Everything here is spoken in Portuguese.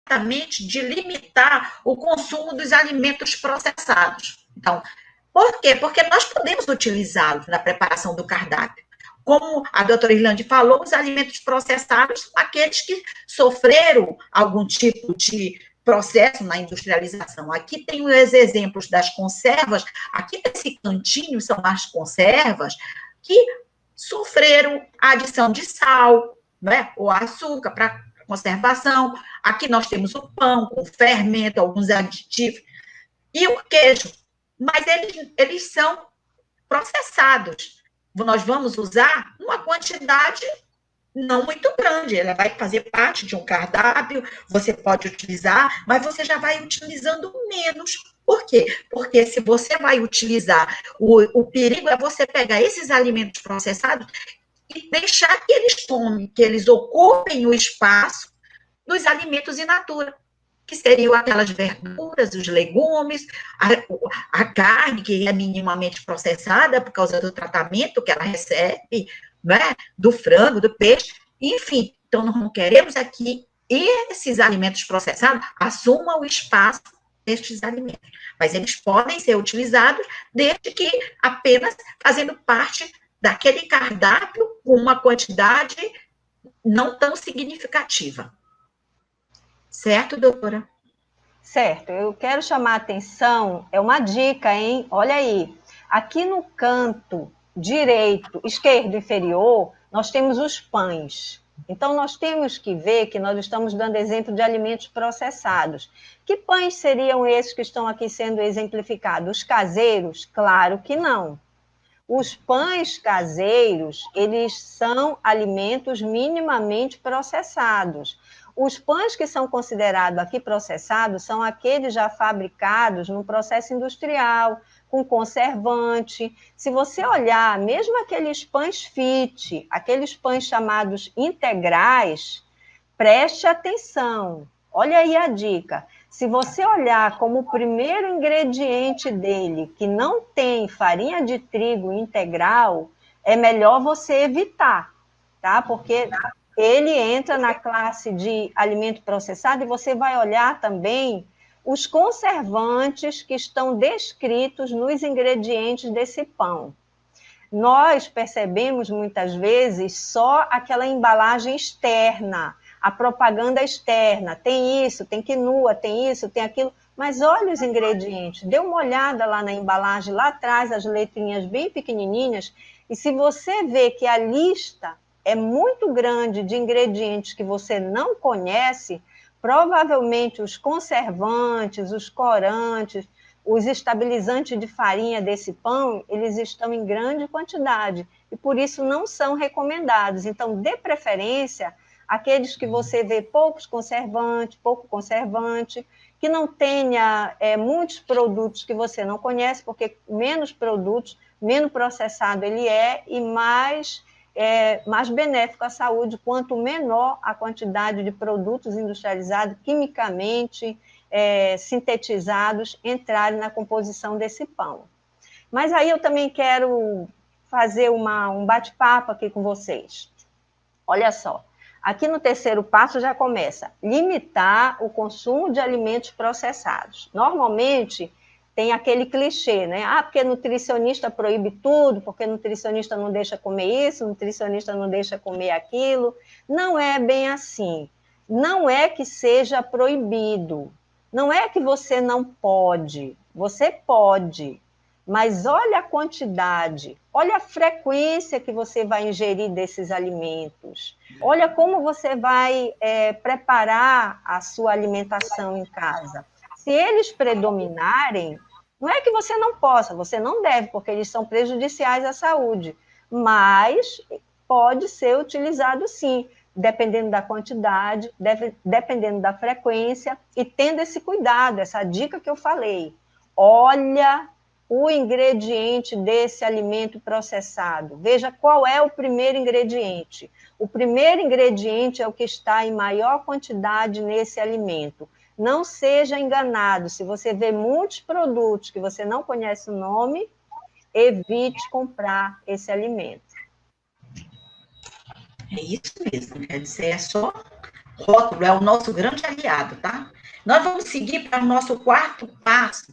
exatamente de limitar o consumo dos alimentos processados. Então, por quê? Porque nós podemos utilizá-los na preparação do cardápio. Como a doutora Irlande falou, os alimentos processados são aqueles que sofreram algum tipo de processo na industrialização. Aqui tem os exemplos das conservas, aqui nesse cantinho são as conservas que sofreram a adição de sal, né, ou açúcar para conservação. Aqui nós temos o pão com fermento, alguns aditivos, e o queijo, mas eles são processados. Nós vamos usar uma quantidade não muito grande, ela vai fazer parte de um cardápio, você pode utilizar, mas você já vai utilizando menos. Por quê? Porque se você vai utilizar, o perigo é você pegar esses alimentos processados e deixar que eles tomem, que eles ocupem o espaço dos alimentos in natura, que seriam aquelas verduras, os legumes, a carne, que é minimamente processada por causa do tratamento que ela recebe, né, do frango, do peixe, enfim. Então, nós não queremos aqui esses alimentos processados assumam o espaço destes alimentos, mas eles podem ser utilizados desde que apenas fazendo parte daquele cardápio com uma quantidade não tão significativa. Certo, doutora? Certo, eu quero chamar a atenção, é uma dica, hein? Olha aí, aqui no canto direito, esquerdo inferior, nós temos os pães. Então, nós temos que ver que nós estamos dando exemplo de alimentos processados. Que pães seriam esses que estão aqui sendo exemplificados? Os caseiros? Claro que não. Os pães caseiros, eles são alimentos minimamente processados. Os pães que são considerados aqui processados são aqueles já fabricados no processo industrial, com conservante. Se você olhar, mesmo aqueles pães fit, aqueles pães chamados integrais, preste atenção. Olha aí a dica. Se você olhar como o primeiro ingrediente dele, que não tem farinha de trigo integral, é melhor você evitar, tá? Porque ele entra na classe de alimento processado e você vai olhar também os conservantes que estão descritos nos ingredientes desse pão. Nós percebemos muitas vezes só aquela embalagem externa, a propaganda externa, tem isso, tem quinua, tem isso, tem aquilo, mas olha os ingredientes, dê uma olhada lá na embalagem, lá atrás, as letrinhas bem pequenininhas, e se você vê que a lista é muito grande de ingredientes que você não conhece, provavelmente os conservantes, os corantes, os estabilizantes de farinha desse pão, eles estão em grande quantidade, e por isso não são recomendados. Então, dê preferência àqueles que você vê pouco conservante, que não tenha muitos produtos que você não conhece, porque menos produtos, menos processado ele é, e mais benéfico à saúde, quanto menor a quantidade de produtos industrializados, quimicamente, sintetizados, entrarem na composição desse pão. Mas aí eu também quero fazer um bate-papo aqui com vocês. Olha só, aqui no terceiro passo já começa, limitar o consumo de alimentos processados. Normalmente, tem aquele clichê, né? Ah, porque nutricionista proíbe tudo, porque nutricionista não deixa comer isso, nutricionista não deixa comer aquilo. Não é bem assim. Não é que seja proibido. Não é que você não pode. Você pode. Mas olha a quantidade, olha a frequência que você vai ingerir desses alimentos. Olha como você vai preparar a sua alimentação em casa. Se eles predominarem, não é que você não possa, você não deve, porque eles são prejudiciais à saúde, mas pode ser utilizado sim, dependendo da quantidade, dependendo da frequência, e tendo esse cuidado, essa dica que eu falei. Olha o ingrediente desse alimento processado. Veja qual é o primeiro ingrediente. O primeiro ingrediente é o que está em maior quantidade nesse alimento. Não seja enganado. Se você vê muitos produtos que você não conhece o nome, evite comprar esse alimento. É isso mesmo, quer dizer, é só Rótulo é o nosso grande aliado, tá? Nós vamos seguir para o nosso quarto passo,